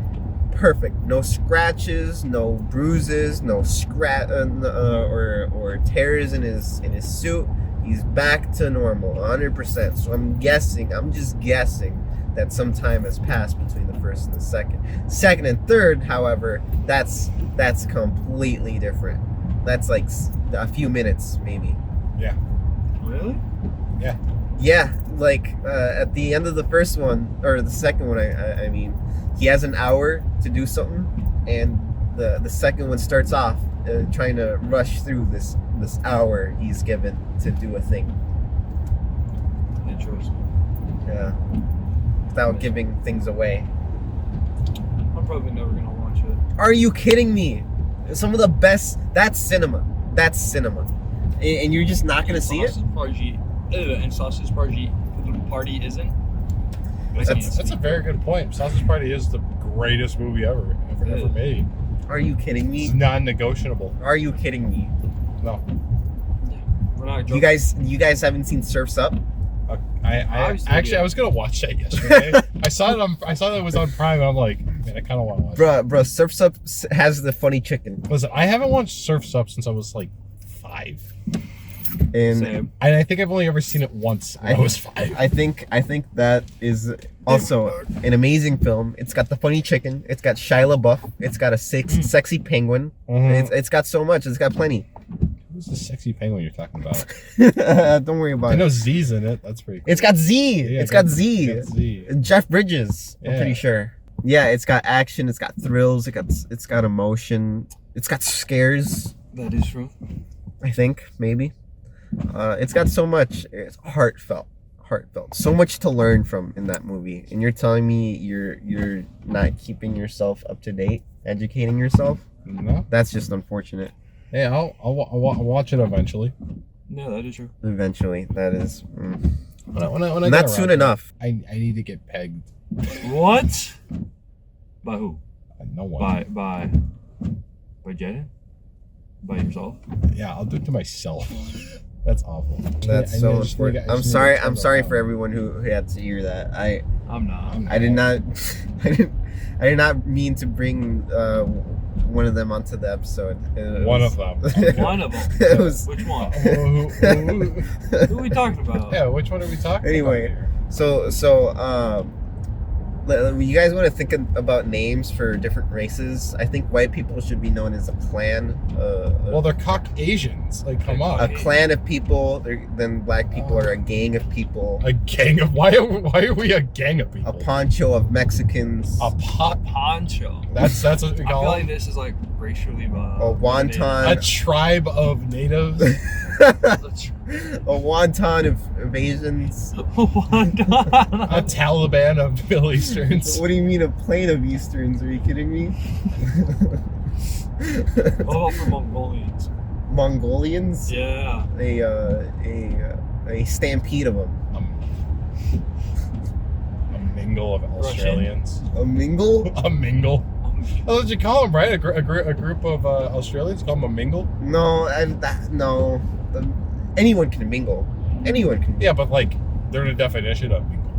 perfect, no scratches, no bruises, no or tears in his suit. He's back to normal 100%. So I'm just guessing that some time has passed between the first and the second. Second and third, however, that's completely different. That's like a few minutes, maybe. Yeah. Really? Yeah. Yeah, like at the end of the first one, or the second one, I mean, he has an hour to do something, and the second one starts off trying to rush through this hour he's given to do a thing. Interesting. Yeah. Without giving things away. I'm probably never gonna watch it. Are you kidding me? Some of the best. That's cinema. And you're just not gonna see it? Sausage Party isn't. That's a very good point. Sausage Party is the greatest movie ever made. Are you kidding me? It's non-negotiable. Are you kidding me? No. We're not You guys haven't seen Surf's Up? I was gonna watch that yesterday. I saw that it was on Prime, and I'm like, man, I kind of want to watch it. Bruh, Surf's Up has the funny chicken. Listen, I haven't watched Surf's Up since I was like 5. And Same. And I think I've only ever seen it once when I was 5. I think that is also an amazing film. It's got the funny chicken. It's got Shia LaBeouf. It's got a sexy penguin. Mhm. It's got so much. It's got plenty. Who's the sexy penguin you're talking about? Don't worry about I it. know Z's in it. That's pretty cool. It's got Z. Yeah, It's got Z. It's got Z. Jeff Bridges. I'm Yeah. pretty sure. Yeah, it's got action. It's got thrills. It's got emotion. It's got scares. That is true. I think maybe. It's got so much. It's heartfelt. So much to learn from in that movie. And you're telling me you're not keeping yourself up to date, educating yourself? No. That's just unfortunate. Yeah, I'll watch it eventually. No, that is true. Eventually, that is When I get not soon around to it. enough. I need to get pegged. What? By who? No one. By Jaden? By yourself? Yeah, I'll do it to myself. That's awful. That's I so need to just- unfortunate. I I'm just need sorry. to I'm turn sorry that for down. everyone who had to hear that. I'm not. I did not. I did not mean to bring one of them onto the episode. One of them. One of them. It was Which one? Who- Who are we talking about? yeah, which one are we talking Anyway. about here? so You guys want to think about names for different races? I think white people should be known as a clan. Well, they're Caucasians. Like, come on. A clan of people. Then black people are a gang of people. A gang of why are we a gang of people? A poncho of Mexicans. A poncho. That's what we I feel call like them. this is like racially. A wonton. A tribe of natives. A wonton of Asians. A Taliban of Middle Easterns. What do you mean a plane of Easterns? Are you kidding me? What about for Mongolians? Mongolians? Yeah. A stampede of them. A mingle of Australians. A mingle? A mingle. That's what you call them, right? A group of Australians call them a mingle. No, no. Anyone can mingle. Anyone can. Yeah, but like they're the definition of mingle.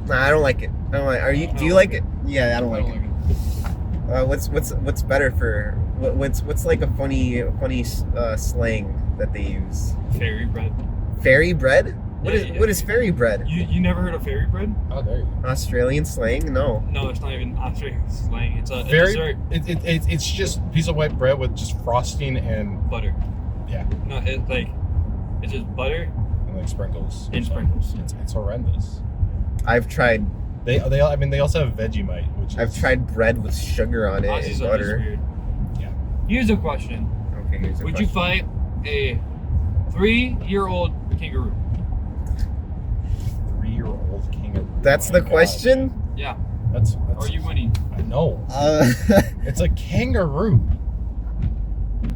Nah, I don't like it. I don't like. Do you like it? Yeah, I don't like it. What's better for what's like a funny slang that they use? Fairy bread. Fairy bread? What Yeah. is fairy bread? You never heard of fairy bread? Oh, there you go. Australian slang? No. No, it's not even Australian slang. It's a Very. dessert. It's just a piece of white bread with just frosting and Butter. yeah, No, it's just butter and like sprinkles. and sprinkles. It's horrendous. I've tried. They also have Vegemite, which is, I've tried bread with sugar on it Aussies and are just butter. weird. Yeah. Here's a question. Okay, here's a Would question. you fight a 3-year-old kangaroo? 3-year-old kangaroo. That's Oh the my God. question? Yeah. That's Are you winning? I know. Uh, It's a kangaroo.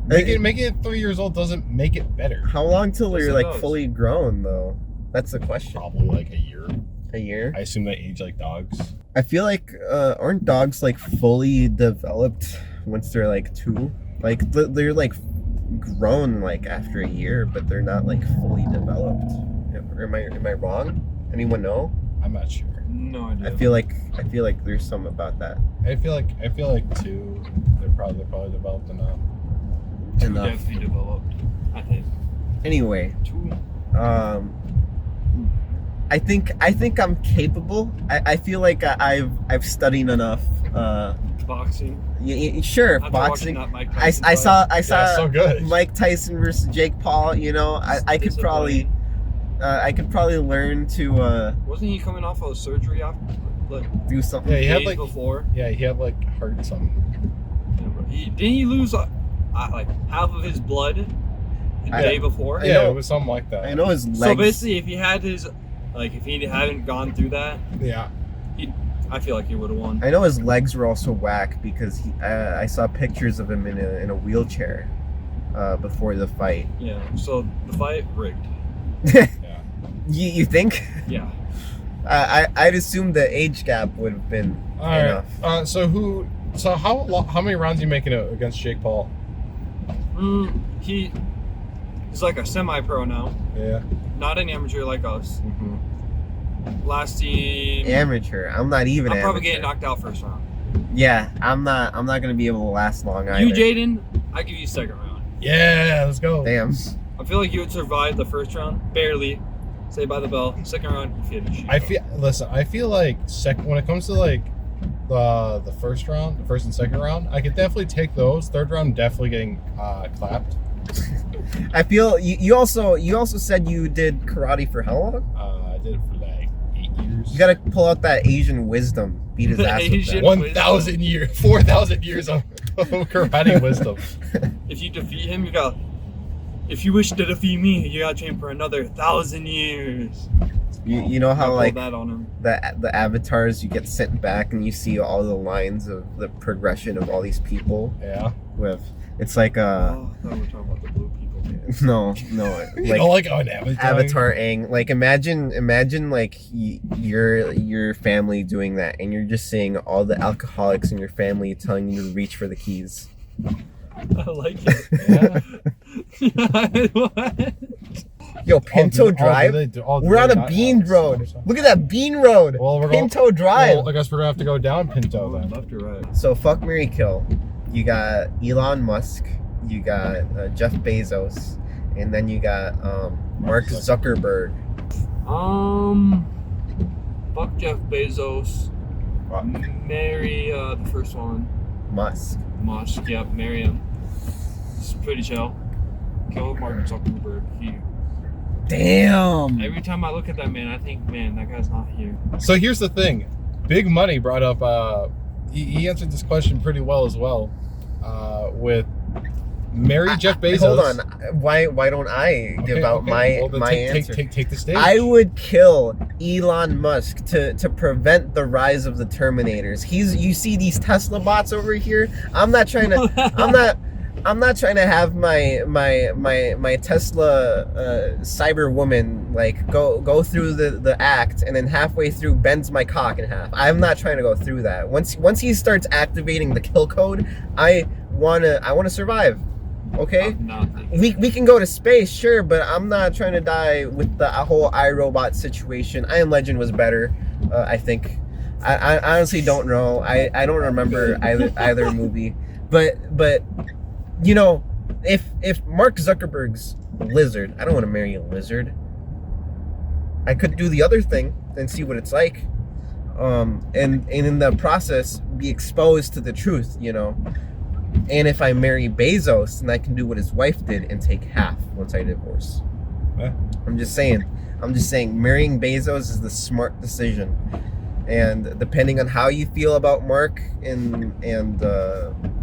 Making it 3 years old doesn't make it better. how long till Yes, you're it like does. fully grown though? That's the question. Probably like a year. A year? I assume they age like dogs. I feel like aren't dogs like fully developed once they're like 2? Like they're like grown like after a year, but they're not like fully developed. Am I wrong? Anyone know? I'm not sure. No idea. I feel like there's some about that. I feel like 2. They're probably developed enough. Enough. Definitely developed. I think. Anyway, 2. I think I'm capable. I feel like I've studied enough. Boxing. Sure, After boxing. watching that Mike I Tyson saw fight. Yeah, so good. Mike Tyson versus Jake Paul. You know, I could probably learn to Wasn't he coming off of surgery after, like, do something. Yeah, he had days like before? he had like heart something. Didn't he lose like half of his blood the day before? I Yeah, know- it was something like that. I know his legs. So basically, if he had if he hadn't gone through that, Yeah. I feel like he would have won. I know his legs were also whack because I saw pictures of him in a wheelchair before the fight. Yeah. So the fight rigged. Yeah. You think? Yeah. I'd assume the age gap would have been All right. enough. So how many rounds are you making against Jake Paul? He's like a semi-pro now, Yeah. not an amateur like us. Mm-hmm. Lasting. Amateur. I'm not even. I'm amateur. probably getting knocked out first round. Yeah, I'm not gonna be able to last long either. You, Jaden, I give you second round. Yeah, let's go. Damn. I feel like you would survive the first round, barely. Say by the bell. Second round, you finish. I feel like when it comes to like the first and second round, I could definitely take those. Third round, definitely getting clapped. I feel you also said you did karate for how long? I did it for like 8 years. You gotta pull out that Asian wisdom. Beat his ass with Asian- that. 1,000 years, 4,000 years of karate wisdom. If you defeat him, you got. If you wish to defeat me, you gotta train for another 1,000 years. You know I how pulled like that on him. the avatars you get sent back and you see all the lines of the progression of all these people Yeah. with it's like Oh, I thought we were talking about the blue people. no You know, like an avatar. Avatar Aang. Like imagine like your family doing that, and you're just seeing all the alcoholics in your family telling you to reach for the keys. I like it. Yeah. What? Yo, Pinto Drive. We're on a bean road. Look at that bean road. Well, we're Pinto Drive. Well, I guess we're gonna have to go down Pinto then. Left or right? So fuck, marry, kill. You got Elon Musk. You got Jeff Bezos, and then you got Mark Zuckerberg. Fuck Jeff Bezos. Fuck. Marry the first one. Musk. Musk. Yep, marry him. It's pretty chill. Kill Mark Zuckerberg. Damn. Every time I look at that man, I think, man, that guy's not here. So here's the thing. Big Money brought up, he answered this question pretty well as well, with marry Jeff Bezos. Hold on. Why don't I give out my answer? Take the stage. I would kill Elon Musk to prevent the rise of the Terminators. You see these Tesla bots over here? I'm not trying to have my Tesla cyber woman like go through the act and then halfway through bends my cock in half. I'm not trying to go through that. Once he starts activating the kill code, I wanna survive. Okay, we can go to space, sure, but I'm not trying to die with the whole iRobot situation. I Am Legend was better, I think. I honestly don't know. I don't remember either movie, but you know, if Mark Zuckerberg's a lizard, I don't want to marry a lizard. I could do the other thing and see what it's like, and in the process be exposed to the truth, you know. And if I marry Bezos, then I can do what his wife did and take half once I divorce. Yeah. I'm just saying, marrying Bezos is the smart decision. And depending on how you feel about Mark and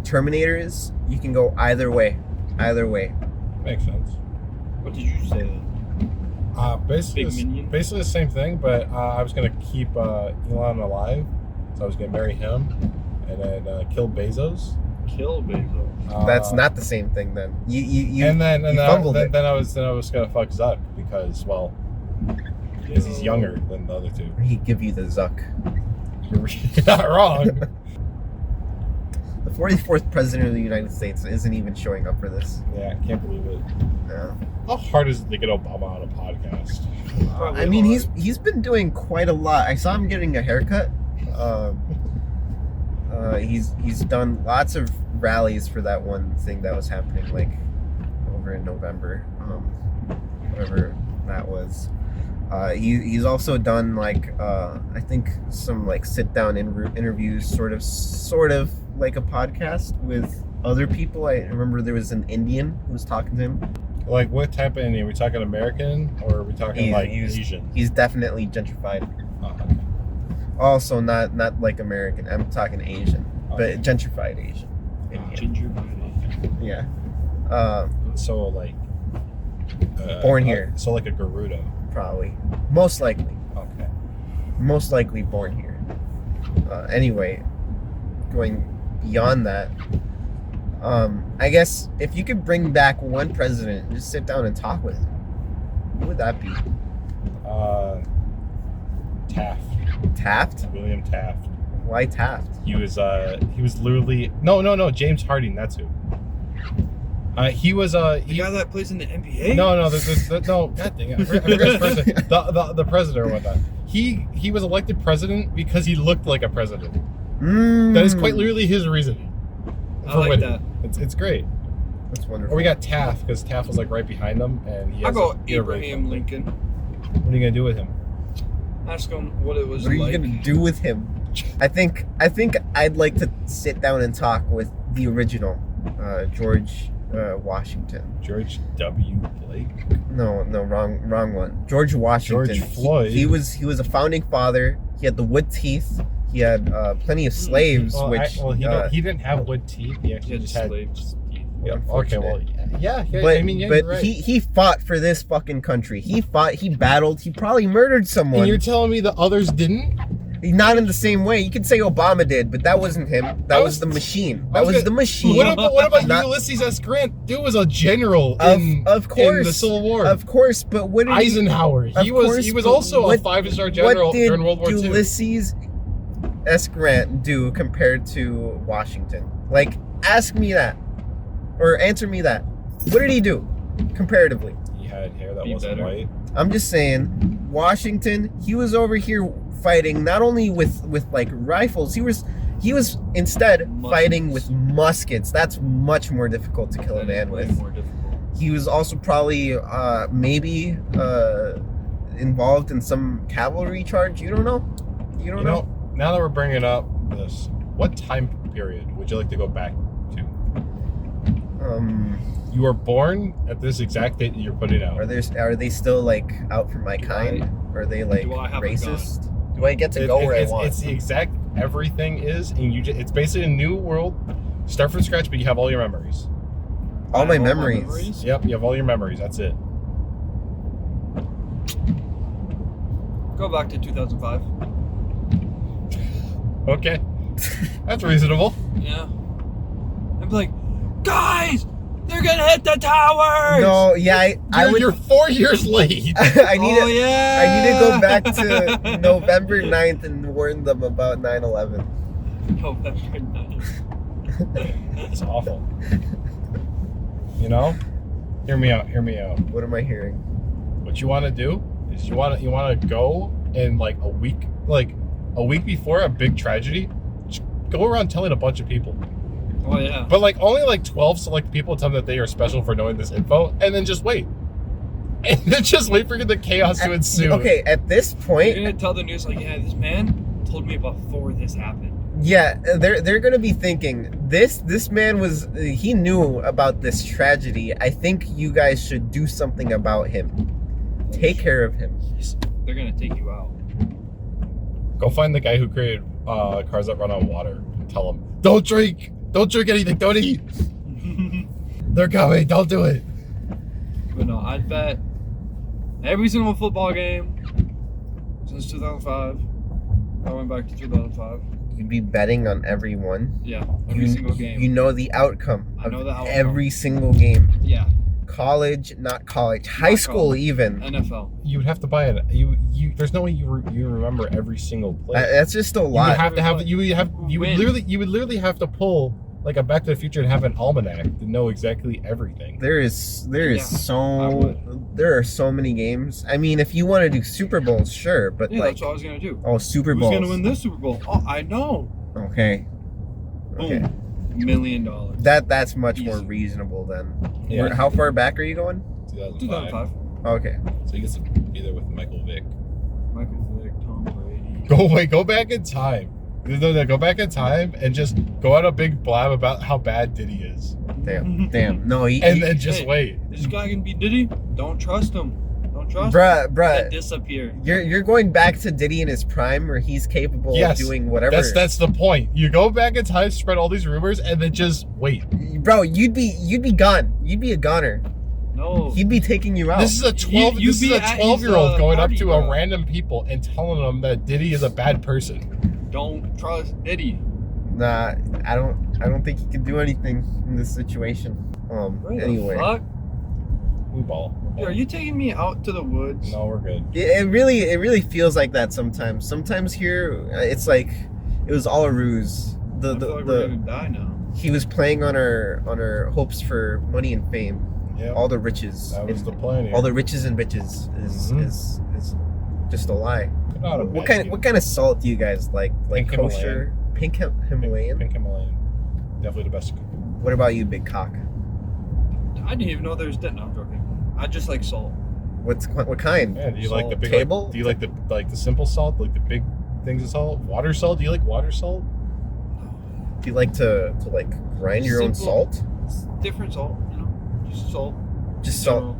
Terminators, you can go either way. Makes sense. What did you say? Basically the same thing, but I was gonna keep Elon alive, so I was gonna marry him and then kill Bezos. Kill Bezos. That's not the same thing then. You then fumbled it. I was gonna fuck Zuck because he's younger than the other two. He'd give you the Zuck. You're not wrong. The 44th president of the United States isn't even showing up for this. Yeah, I can't believe it. No. How hard is it to get Obama on a podcast? I mean, he's been doing quite a lot. I saw him getting a haircut. He's done lots of rallies for that one thing that was happening like over in November, whatever that was. He's also done like I think some like sit down interviews, sort of like a podcast with other people. I remember there was an Indian who was talking to him. Like what type of Indian? Are we talking American or are we talking Asian? He's definitely gentrified. Okay. Also not like American. I'm talking Asian, but gentrified Asian. Gingerbread. Yeah. So like born here. So like a Gerudo. Probably. Most likely. Okay. Most likely born here. Anyway, going beyond that, I guess if you could bring back one president and just sit down and talk with him, who would that be? Taft. Taft? William Taft. Why Taft? He was literally no James Harding. That's who. He was the guy that plays in the NBA. No. No. God dang it! I forgot his president. The president or whatnot. He was elected president because he looked like a president. That is quite literally his reasoning. I like winning. that. It's great. That's wonderful. Or we got Taft because Taft was like right behind him, and he. I'll go Abraham Lincoln. What are you gonna do with him? Ask him what it was What are like. you gonna do with him? I think I'd like to sit down and talk with the original George Washington. George W. Blake? No, wrong one. George Washington. George Floyd. He was a founding father. He had the wood teeth. He had plenty of slaves. He didn't have wood teeth. He actually just had slaves. Yeah. Okay. Well. Yeah. But you're right. he fought for this fucking country. He fought. He battled. He probably murdered someone. And you're telling me the others didn't? Not in the same way. You could say Obama did, but that wasn't him. That was the machine. That was the machine. What about Ulysses S. Grant? Dude was a general in the Civil War. Of course, but what did Eisenhower? He was also a 5-star general during World War II. What did Ulysses S. Grant do compared to Washington? Like, ask me that, or answer me that. What did he do comparatively? He had hair that wasn't white. I'm just saying, Washington. He was over here fighting not only with like rifles. He was instead fighting with muskets. That's much more difficult to kill a man with. More difficult. He was also probably maybe involved in some cavalry charge? You don't know? You don't know? Now that we're bringing up this, what time period would you like to go back to? You were born at this exact date that you're putting out. Are they still like out for my kind? Are they like do I have a racist? Do I get to go where I want? It's the exact everything is, and it's basically a new world. Start from scratch, but you have all your memories. All my memories. Yep, you have all your memories. That's it. Go back to 2005. Okay, that's reasonable. Yeah. I'm like, guys, they're gonna hit the towers. No, yeah, You're 4 years late. I need Oh, yeah. I need to go back to November 9th and warn them about 9/11. November 9th. It's awful. You know? Hear me out. What am I hearing? What you want to do is you want to go and like a week before a big tragedy, just go around telling a bunch of people. Oh yeah. But like only like 12 select people tell them that they are special for knowing this info, and then just wait. And then just wait for the chaos to ensue. Okay, at this point, You're gonna tell the news like, yeah, this man told me before this happened. yeah, they're gonna be thinking this man he knew about this tragedy. I think you guys should do something about him. Take care of him. They're gonna take you out. Go find the guy who created cars that run on water and tell him, don't drink anything, don't eat. They're coming, don't do it. But no, I'd bet every single football game since 2005. I went back to 2005. You'd be betting on every one. Yeah, every single game. You know the outcome I know of the outcome. every single game. Yeah, College, not college, high school college. even. NFL. You would have to buy it. You. There's no way you remember every single play. That's just a You lot. would have to have. You would Win. literally have to pull like a Back to the Future and have an almanac to know exactly everything. There are so many games. I mean, if you want to do Super Bowls, sure, but Yeah, like, that's what I was gonna do. oh, Super Who's Bowls. gonna win this Super Bowl? Oh, I know. Okay. Okay. Boom. $1 million. That's much more Easy. reasonable then. Yeah. How far back are you going? 2005. Okay. So you get to be there with Michael Vick. Michael Vick, Tom Brady. Go back in time. No, go back in time and just go on a big blab about how bad Diddy is, Damn. No, and then just Hey. wait. This guy can be Diddy. Don't trust him. Don't trust him. bruh. That disappear. You're going back to Diddy in his prime, where he's capable Yes, of doing whatever. That's the point. You go back in time, spread all these rumors, and then just wait. Bro, you'd be gone. You'd be a goner. No. He'd be taking you out. This is a 12. You This is be a at 12-year-old his, going up party, to bro. a random people and telling them that Diddy is a bad person. Don't trust Diddy. Nah, I don't think you can do anything in this situation. What the Anyway. fuck? We ball. Dude, are you taking me out to the woods? No, we're good. It really feels like that sometimes. Sometimes here, it's like it was all a ruse. I feel like we're gonna die now. He was playing on our hopes for money and fame, Yeah. all the riches. That was and- the plan here. all the riches and bitches is just a lie. Not a What bad kind of salt do you guys like? Like Pink kosher, pink Himalayan. Pink Himalayan. Definitely the best. What about you, Big Cock? I didn't even know there was that. No, I'm joking. I just like salt. What kind? Yeah, do you like the Salt. big Table? do you like the simple salt, like the big things of salt? Water salt? Do you like water salt? Do you like to like grind your own Simple. salt? It's different salt, you know. Just salt. Just salt.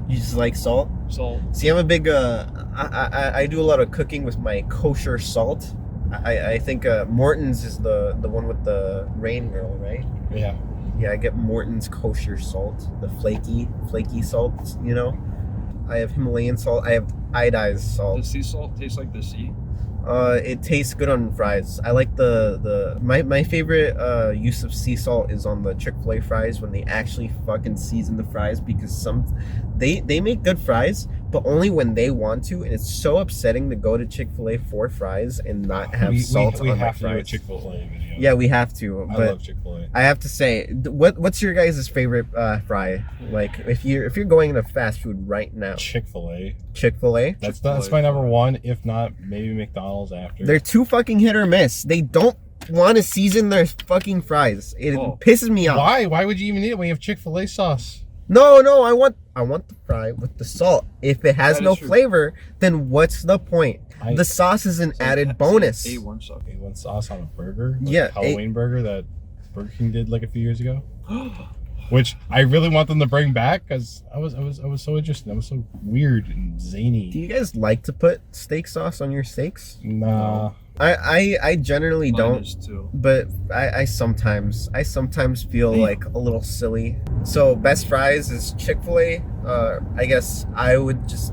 You just like salt? Salt. See, I'm a big. I do a lot of cooking with my kosher salt. I think Morton's is the one with the rain girl, right? Yeah. Yeah, I get Morton's kosher salt, the flaky salt. You know, I have Himalayan salt. I have iodized salt. Does sea salt taste like the sea? It tastes good on fries. I like my favorite use of sea salt is on the Chick-fil-A fries when they actually fucking season the fries, because they make good fries, but only when they want to, and it's so upsetting to go to Chick-fil-A for fries and not have salt we on my have to do a fries. Chick-fil-A video. Yeah, we have to. I But love Chick-fil-A. I have to say, what's your guys' favorite fry? Like if you're going into fast food right now, Chick-fil-A. Chick-fil-A. That's my number one. If not, maybe McDonald's after. They're too fucking hit or miss. They don't want to season their fucking fries. It Oh. pisses me off. Why? Why would you even need it when you have Chick-fil-A sauce? No, I want the fry with the salt. If it has That no is true. flavor, then what's the point? The sauce is an added bonus. A1 sauce. A1 sauce on a burger? Like Yeah, Halloween burger that Burger King did like a few years ago. Which I really want them to bring back because I was so interested. I was so weird and zany. Do you guys like to put steak sauce on your steaks? Nah. I generally Mine don't. is too. But I sometimes feel like a little silly. So best fries is Chick-fil-A. I guess I would just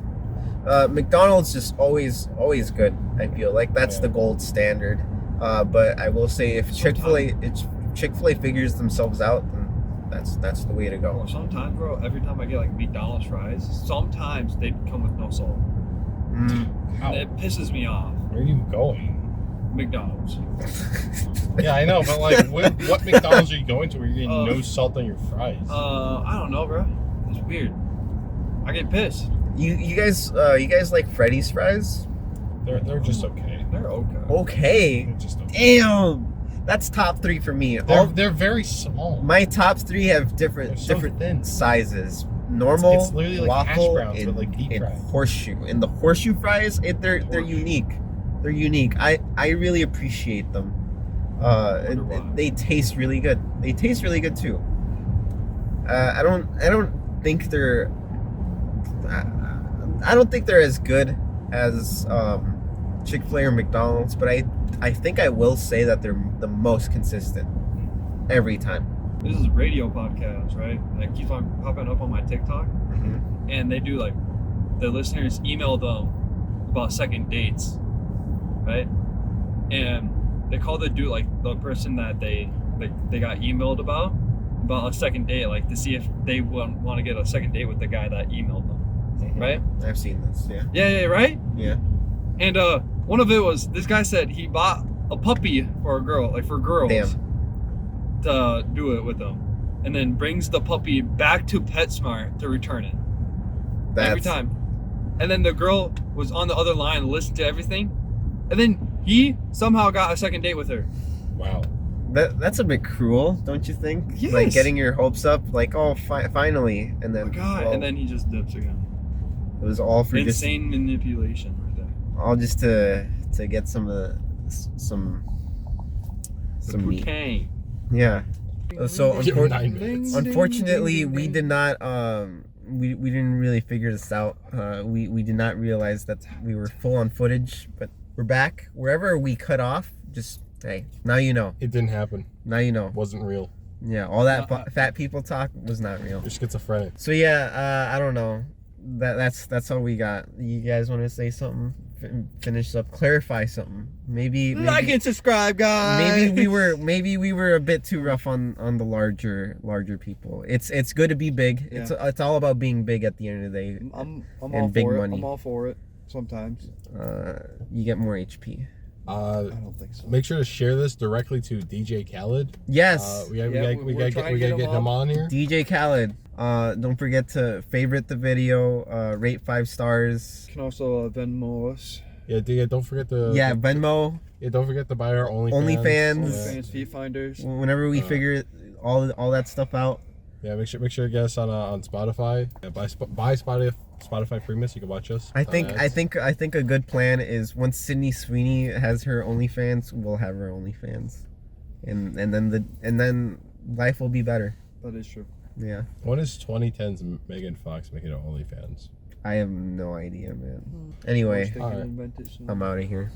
McDonald's just always good. I feel like that's the gold standard. But I will say if Chick-fil-A figures themselves out, then that's the way to go. Bro, sometimes, bro, every time I get like McDonald's fries, sometimes they come with no salt. Ow. And it pisses me off. Where are you going? McDonald's. Yeah, I know, but like, what McDonald's are you going to where you're getting no salt on your fries? I don't know, bro. It's weird. I get pissed. You guys like Freddy's fries? They're just okay. They're okay. Okay. They're just okay. Damn. That's top 3 for me. They're very small. My top 3 have different They're so thin. sizes. Normal, It's literally like hash waffle, browns, but and, like deep and fried. horseshoe. And the horseshoe fries, they're unique. They're unique. I really appreciate them. Wonder why. They taste really good. They taste really good too. I don't think they're as good as Chick-fil-A or McDonald's, but I think I will say that they're the most consistent every time. This is a radio podcast, right? That keeps on popping up on my TikTok. Mm-hmm. And they do like, the listeners email them about second dates, right? And they call the dude, like the person that they got emailed about a second date, like to see if they want to get a second date with the guy that emailed them, Mm-hmm. right? I've seen this. Yeah. Yeah, right? Yeah. And one of it was, this guy said he bought a puppy for a girl, like for girls. Damn. To do it with them, and then brings the puppy back to PetSmart to return it every time. And then the girl was on the other line, listened to everything, and then he somehow got a second date with her. Wow. That's a bit cruel, don't you think? Yes. Like getting your hopes up, like finally, and then Oh my God! well, And then he just dips again. it was all for just Insane manipulation right there. all just to get some meat. Okay. Yeah. So Give him 9 minutes. unfortunately, we did not we didn't really figure this out. We did not realize that we were full on footage, but we're back. Wherever we cut off, just hey, now you know. It didn't happen. Now you know. Wasn't real. Yeah, all that fat people talk was not real. You're schizophrenic. So yeah, I don't know. That's all we got. You guys want to say something? Finish up, clarify something. Maybe Like and subscribe, guys. maybe we were a bit too rough on the larger people. It's good to be big. Yeah. It's all about being big at the end of the day. I'm and all big for money. it. I'm all for it. Sometimes. You get more HP. I don't think so. Make sure to share this directly to DJ Khaled. Yes, We gotta we're trying to get him on here. DJ Khaled. Don't forget to favorite the video. Rate 5 stars. You can also Venmo us. Yeah, don't forget to Venmo. Yeah, don't forget to buy our OnlyFans. OnlyFans. Fans, feet finders. Whenever we figure all that stuff out. Yeah, make sure to get us on Spotify. Yeah, buy Spotify Premium so you can watch us. I think a good plan is once Sydney Sweeney has her OnlyFans, we'll have her OnlyFans, and then life will be better. That is true. Yeah. When is 2010's Megan Fox making an OnlyFans? I have no idea, man. Anyway, Alright. I'm out of here.